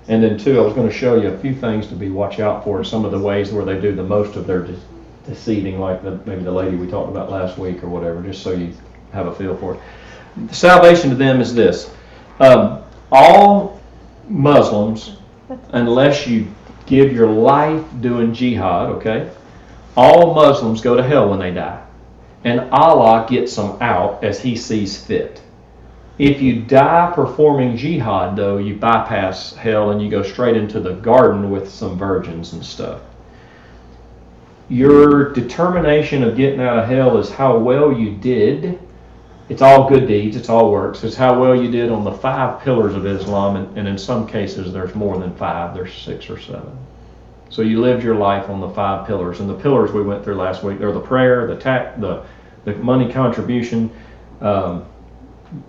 And then 2, I was going to show you a few things to watch out for, some of the ways where they do the most of their deceiving, like maybe the lady we talked about last week or whatever, just so you have a feel for it. Salvation to them is this. All Muslims, unless you give your life doing jihad, okay, all Muslims go to hell when they die. And Allah gets them out as He sees fit. If you die performing jihad, though, you bypass hell and you go straight into the garden with some virgins and stuff. Your determination of getting out of hell is how well you did. It's all good deeds, it's all works. It's how well you did on the 5 pillars of Islam, and in some cases there's more than 5, there's 6 or 7. So you lived your life on the 5 pillars, and the pillars we went through last week, they're the prayer, the money contribution,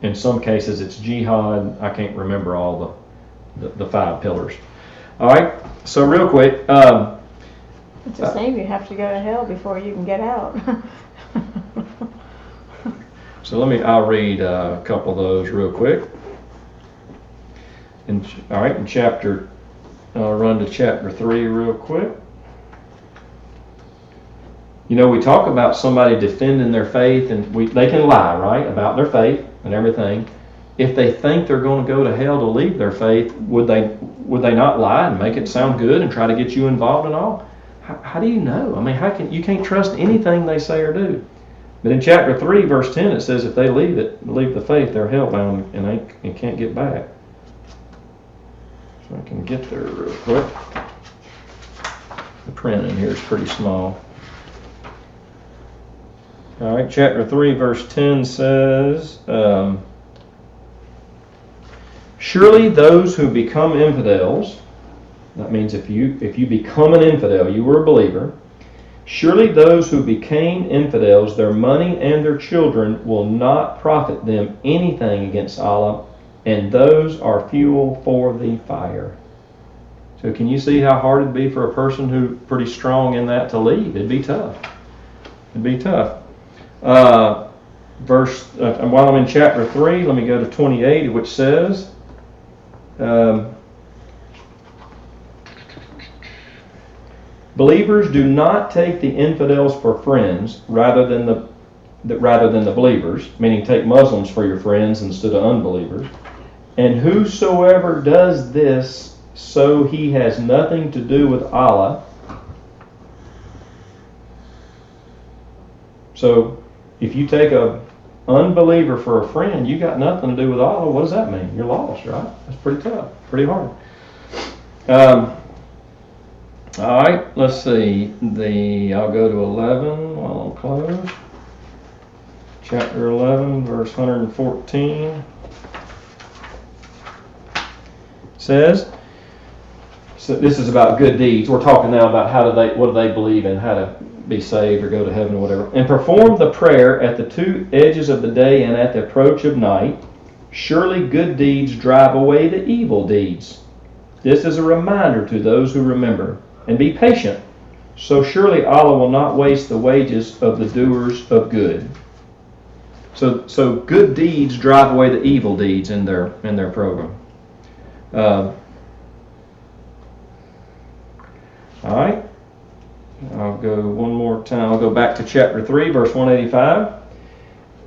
in some cases it's jihad. I can't remember all the 5 pillars. All right, so real quick. It's the same, you have to go to hell before you can get out. So I'll read a couple of those real quick. All right, I'll run to chapter 3 real quick. You know, we talk about somebody defending their faith, and they can lie, right, about their faith and everything. If they think they're going to go to hell to leave their faith, would they not lie and make it sound good and try to get you involved and all? How do you know? I mean, you can't trust anything they say or do. But in chapter 3, verse 10, it says if they leave the faith, they're hellbound and can't get back. So I can get there real quick. The print in here is pretty small. All right, chapter 3, verse 10 says, surely those who become infidels, that means if you become an infidel, you were a believer, surely those who became infidels, their money and their children will not profit them anything against Allah, and those are fuel for the fire. So can you see how hard it'd be for a person who's pretty strong in that to leave? It'd be tough. It'd be tough. While I'm in chapter 3, let me go to 28, which says, believers do not take the infidels for friends rather than the believers, meaning take Muslims for your friends instead of unbelievers. And whosoever does this, so he has nothing to do with Allah. So if you take a unbeliever for a friend, you got nothing to do with Allah. What does that mean? You're lost, right? That's pretty tough, pretty hard. All right, let's see. I'll go to 11 while I'm closed. Chapter 11, verse 114 says. So this is about good deeds. We're talking now about what do they believe in, how to be saved or go to heaven or whatever. And perform the prayer at the 2 edges of the day and at the approach of night. Surely good deeds drive away the evil deeds. This is a reminder to those who remember. And be patient. So surely Allah will not waste the wages of the doers of good. So good deeds drive away the evil deeds in their program. All right. I'll go one more time. I'll go back to chapter 3, verse 185.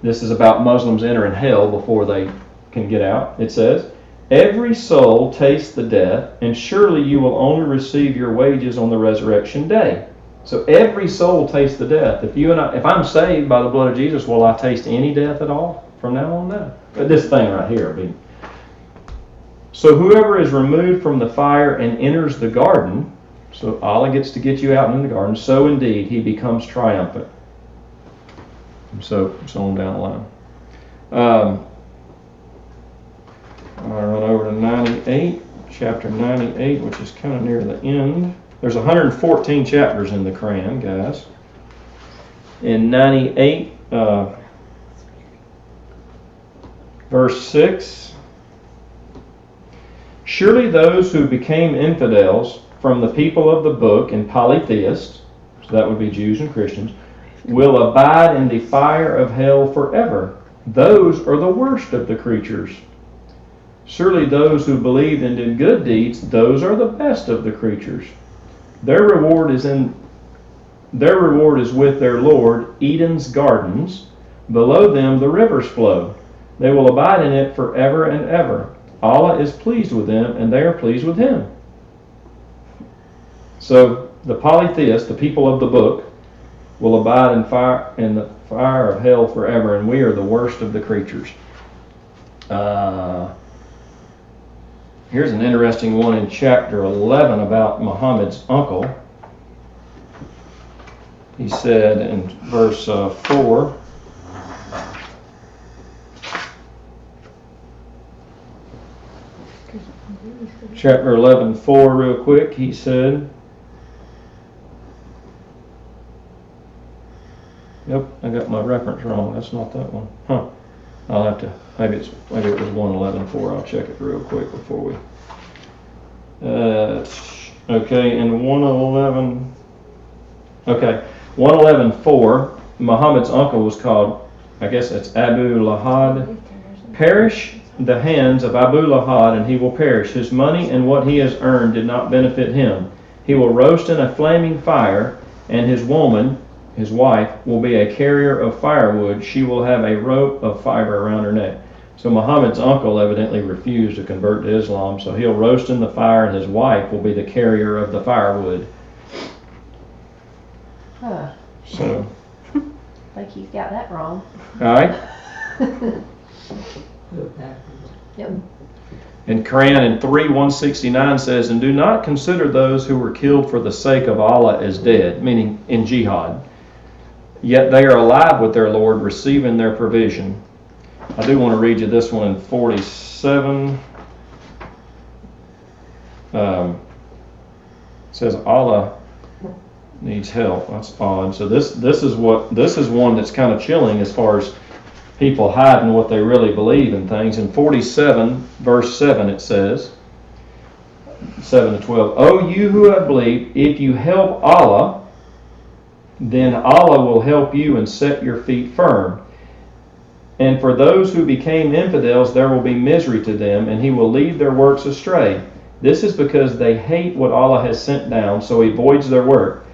This is about Muslims entering hell before they can get out. It says, every soul tastes the death, and surely you will only receive your wages on the resurrection day. So every soul tastes the death. If I'm saved by the blood of Jesus, will I taste any death at all from now on? No. But this thing right here. So whoever is removed from the fire and enters the garden, so Allah gets to get you out in the garden, so indeed he becomes triumphant. So on down the line. I'll run over to 98, chapter 98, which is kind of near the end. There's 114 chapters in the Quran, guys. In 98, verse 6, surely those who became infidels from the people of the book and polytheists, so that would be Jews and Christians, will abide in the fire of hell forever. Those are the worst of the creatures. Surely those who believed and did good deeds, those are the best of the creatures. Their reward is with their Lord, Eden's gardens. Below them the rivers flow. They will abide in it forever and ever. Allah is pleased with them, and they are pleased with Him. So the polytheists, the people of the book, will abide in the fire of hell forever, and we are the worst of the creatures. Here's an interesting one in chapter 11 about Muhammad's uncle. He said in verse 4, chapter 11:4, real quick, he said, yep, I got my reference wrong. That's not that one. Huh. I'll have to, maybe it was 111:4. I'll check it real quick before we. Okay, in 111. Okay, 111:4. Muhammad's uncle was called, I guess it's Abu Lahad. Perish the hands of Abu Lahad, and he will perish. His money and what he has earned did not benefit him. He will roast in a flaming fire, and his woman, his wife, will be a carrier of firewood. She will have a rope of fiber around her neck. So Muhammad's uncle evidently refused to convert to Islam, so he'll roast in the fire, and his wife will be the carrier of the firewood. So, I think he's got that wrong. all right. Yep. And Quran in 3:169 says, and do not consider those who were killed for the sake of Allah as dead, meaning in jihad. yet they are alive with their Lord, receiving their provision. I do want to read you this one in 47. It says Allah needs help. That's odd. So this is one that's kind of chilling as far as people hiding what they really believe in things. In 47 verse 7 it says, 7 to 12, "O you who have believed, if you help Allah, then Allah will help you and set your feet firm. And for those who became infidels, there will be misery to them, and He will lead their works astray. This is because they hate what Allah has sent down, so He voids their work.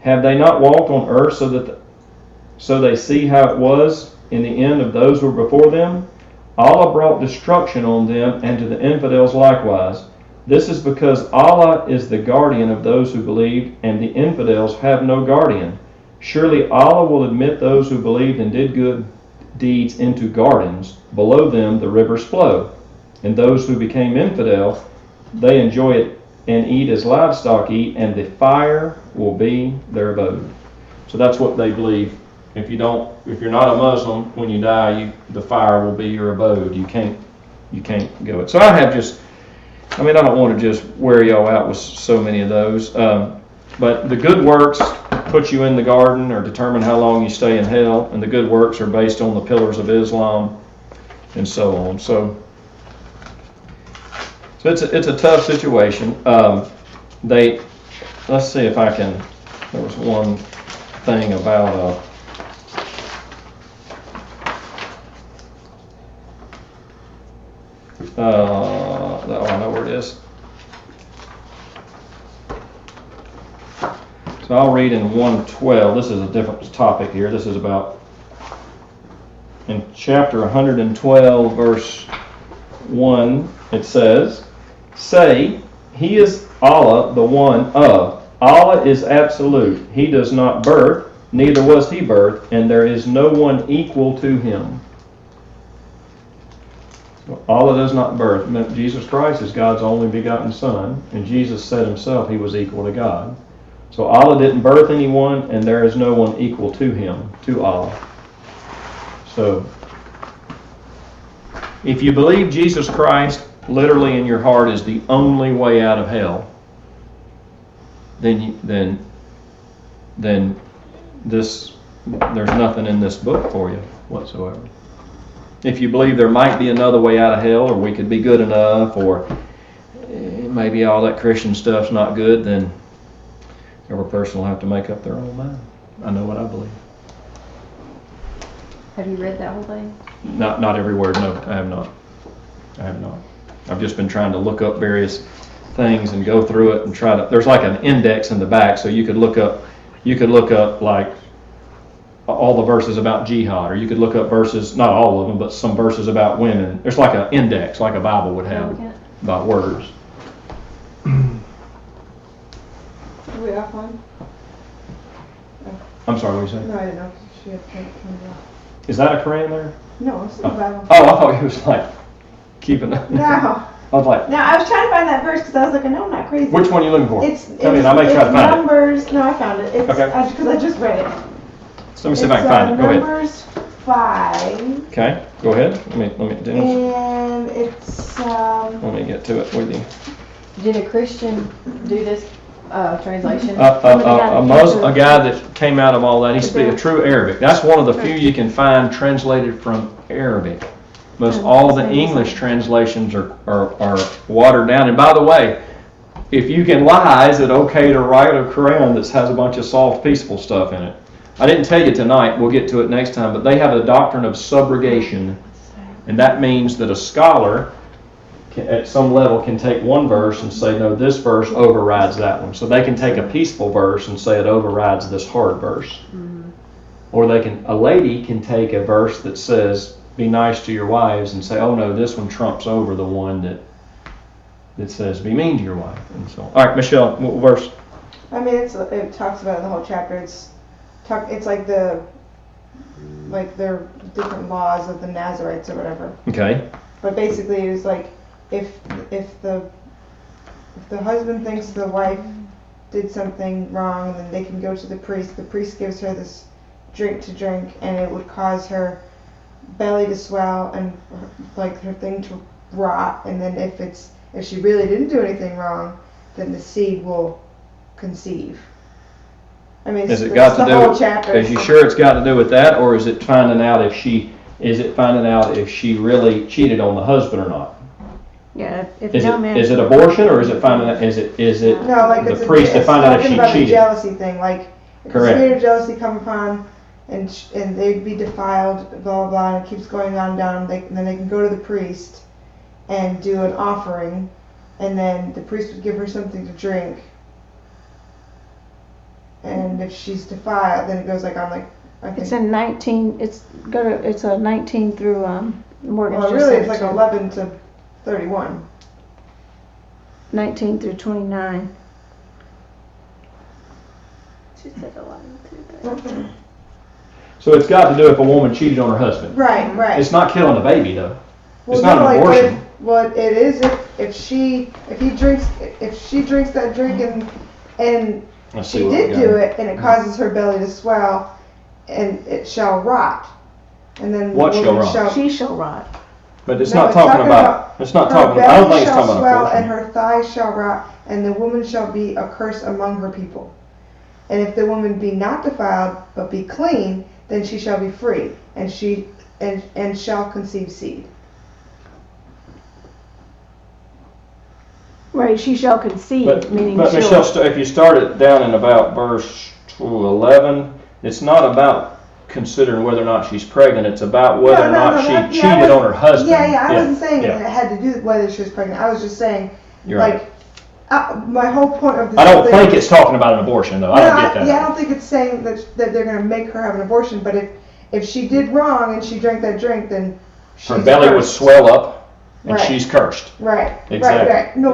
Have they not walked on earth so they see how it was in the end of those who were before them? Allah brought destruction on them and to the infidels likewise. This is because Allah is the guardian of those who believed, and the infidels have no guardian. Surely Allah will admit those who believed and did good deeds into gardens. Below them the rivers flow. And those who became infidel, they enjoy it and eat as livestock eat, and the fire will be their abode." So that's what they believe. If you're not a Muslim, when you die, the fire will be your abode. You can't go it. So I don't want to just wear y'all out with so many of those. But the good works put you in the garden or determine how long you stay in hell, and the good works are based on the pillars of Islam and so on. So it's a tough situation. Let's see if I can. There was one thing about I know where it is. So I'll read in 112. This is a different topic here. This is about in chapter 112, verse 1. It says, "Say, He is Allah, the one of. Allah is absolute. He does not birth, neither was He birthed, and there is no one equal to Him." Allah does not birth. Jesus Christ is God's only begotten Son, and Jesus said Himself He was equal to God. So Allah didn't birth anyone, and there is no one equal to Him, to Allah. So, if you believe Jesus Christ literally in your heart is the only way out of hell, then there's nothing in this book for you whatsoever. If you believe there might be another way out of hell, or we could be good enough, or maybe all that Christian stuff's not good, then every person will have to make up their own mind. I know what I believe. Have you read that whole thing? Not every word. No, I have not. I've just been trying to look up various things and go through it and try to. There's like an index in the back, so you could look up like all the verses about jihad, or you could look up verses, not all of them, but some verses about women. There's like an index, like a Bible would have, about words. Are we offline? I'm sorry, what you say? No, I didn't know. She had turned it off. Is that a Quran there? No, it's the Bible. Oh, I thought he was like keeping. No. I was like, No, I was trying to find that verse because I was like, I know I'm not crazy. which one are you looking for? Tell me, It's and I may try to find it. Numbers. No, I found it. It's Okay. because I just read it. So let me see if I can find it. Go ahead. Numbers 5. Okay, go ahead. Let me Dennis, And it's let me get to it with you. Did a Christian do this translation? A guy that came out of all that, he speaks a true Arabic. That's one of the few you can find translated from Arabic. Most all the English translations are watered down. And by the way, if you can lie, is it okay to write a Quran that has a bunch of soft, peaceful stuff in it? I didn't tell you tonight, we'll get to it next time, but they have a doctrine of subrogation. And that means that a scholar at some level can take one verse and say, no, this verse overrides that one. So they can take a peaceful verse and say it overrides this hard verse. Mm-hmm. Or a lady can take a verse that says, be nice to your wives, and say, oh no, this one trumps over the one that says, be mean to your wife. And so, all right, Michelle, what verse? I mean, it talks about the whole chapter. It's like their different laws of the Nazarites or whatever. Okay. But basically, it was like if the husband thinks the wife did something wrong, then they can go to the priest. The priest gives her this drink to drink, and it would cause her belly to swell and like her thing to rot. And then if she really didn't do anything wrong, then the seed will conceive. I mean, Has it it's got the to whole do? chapter. Is you sure it's got to do with that, or is it finding out if she? Is it finding out if she really cheated on the husband or not? Yeah, if Is no it man. is it abortion, or is it finding out? Is it No, like the it's priest to it's find out if talking she about the cheated? jealousy thing. Like if the Correct. spirit of jealousy come upon, and they'd be defiled, blah blah blah, and it keeps going on down. And then they can go to the priest and do an offering, and then the priest would give her something to drink. And if she's defiled, then it goes like on like I think. It's in 19. It's 19 through Morgan's Well, just really, said it's like too. 11 to 31. 19 through 29. She said 11 through 30. So it's got to do if a woman cheated on her husband. Right, right. It's not killing a baby though. Well, It's not no, an like, abortion. What it is if she drinks that drink and Let's she see what we did got. do it and it causes her belly to swell and it shall rot. And then What the shall woman rot? She shall rot. But it's No, not it's talking talking about. It's not her talking. I don't belly think it's shall talking swell about and abortion. her thighs shall rot, and the woman shall be a curse among her people. And if the woman be not defiled, but be clean, then she shall be free, and she and shall conceive seed. Right, she shall conceive, But meaning Michelle, if you start it down in about verse 11, it's not about considering whether or not she's pregnant. It's about whether or not she cheated on her husband. I wasn't saying yeah. that it had to do with whether she was pregnant. I was just saying, You're like, right. my whole point of this. I don't whole think thing- it's talking about an abortion though. I don't get that. Yeah, I don't think it's saying that they're going to make her have an abortion. But if she did wrong and she drank that drink, then she's Her belly would cursed. swell up, and Right. she's cursed. Right. Exactly. Right. No,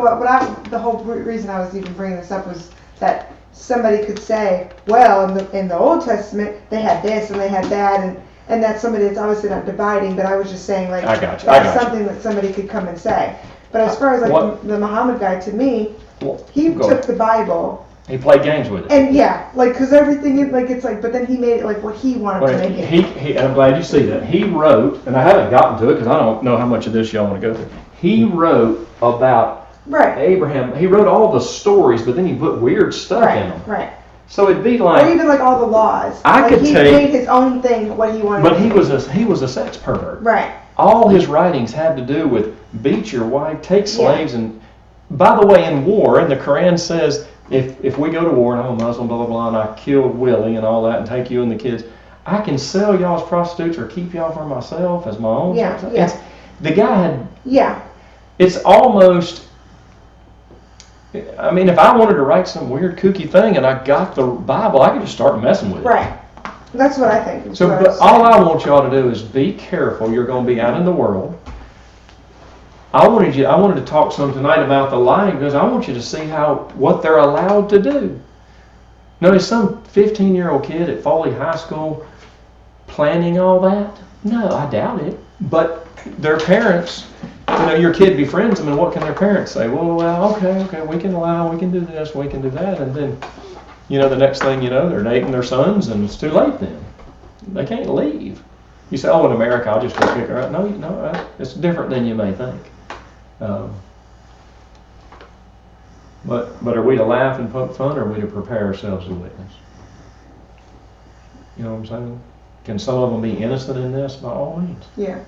the whole reason I was even bringing this up was that somebody could say, well, in the Old Testament they had this and they had that, and that's somebody that's obviously not dividing. But I was just saying, like, I got you. that's something that somebody could come and say. But as far as like What? the Muhammad guy, to me, Well, he go took ahead. the Bible He played games with it. and because everything like it's like, but then he made it like what he wanted to make it. He, and I'm glad you see that. He wrote, and I haven't gotten to it because I don't know how much of this y'all want to go through. He wrote about Right. Abraham. He wrote all the stories, but then he put weird stuff in them. Right. So it'd be Or like, even like all the laws. I like could he take- made his own thing what he wanted. but to he make. was a sex pervert. Right. All his writings had to do with beat your wife, take Yeah. slaves, and by the way, in war, and the Quran says if we go to war and I'm a Muslim, blah blah blah, and I killed Willie and all that, and take you and the kids, I can sell y'all as prostitutes or keep y'all for myself as my own. Yeah, It's- the guy had. Yeah. It's almost. I mean, if I wanted to write some weird kooky thing and I got the Bible, I could just start messing with it. Right. That's what I think. That's So, what I but was all saying. I want y'all to do is be careful. You're going to be out in the world. I wanted to talk some tonight about the lying because I want you to see what they're allowed to do. Now, is some 15-year-old kid at Foley High School planning all that? No, I doubt it. But their parents, your kid befriends them, and what can their parents say? Well, okay, we can do this, we can do that, and then, the next thing you know, they're dating their sons, and it's too late then. They can't leave. You say, in America, I'll just go pick her up. No, it's different than you may think. But are we to laugh and poke fun, or are we to prepare ourselves to witness? You know what I'm saying? Can some of them be innocent in this? By all means. Yeah.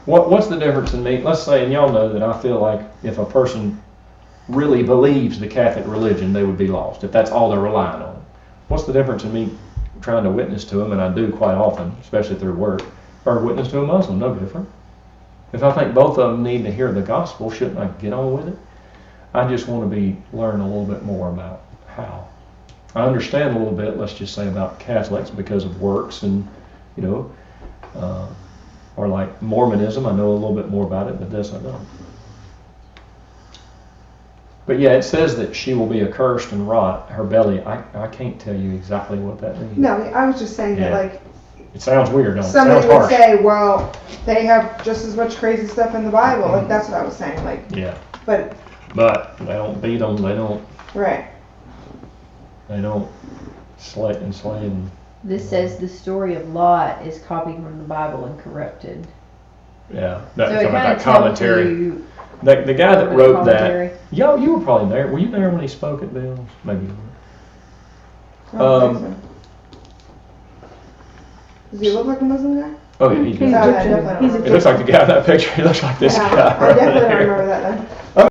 What's the difference in me? Let's say, and y'all know that I feel like if a person really believes the Catholic religion, they would be lost, if that's all they're relying on. What's the difference in me trying to witness to them, and I do quite often, especially through work, or witness to a Muslim? No different. If I think both of them need to hear the gospel, shouldn't I get on with it? I just want to learn a little bit more about how. I understand a little bit, let's just say, about Catholics because of works and, or like Mormonism, I know a little bit more about it, but this I don't. But yeah, it says that she will be accursed and rot, her belly. I can't tell you exactly what that means. No, I was just saying Yeah. that like It sounds weird, don't it? somebody Sounds would harsh. say, well, they have just as much crazy stuff in the Bible. Like that's what I was saying. Like, Yeah, but but they don't beat them, they don't, right. they don't enslaving. This says the story of Lot is copied from the Bible and corrupted. Yeah, So that, it from kind that of tells commentary. you The guy that the wrote that, commentary. yo, you were probably there. Were you there when he spoke at Bill's? Maybe you were. I don't think so. Does he look like a Muslim guy? Oh yeah, he's He's Oh, I good. Egyptian. definitely don't He's It remember. looks like the guy in that picture. He looks like this Yeah, guy. I right definitely don't there. remember that then.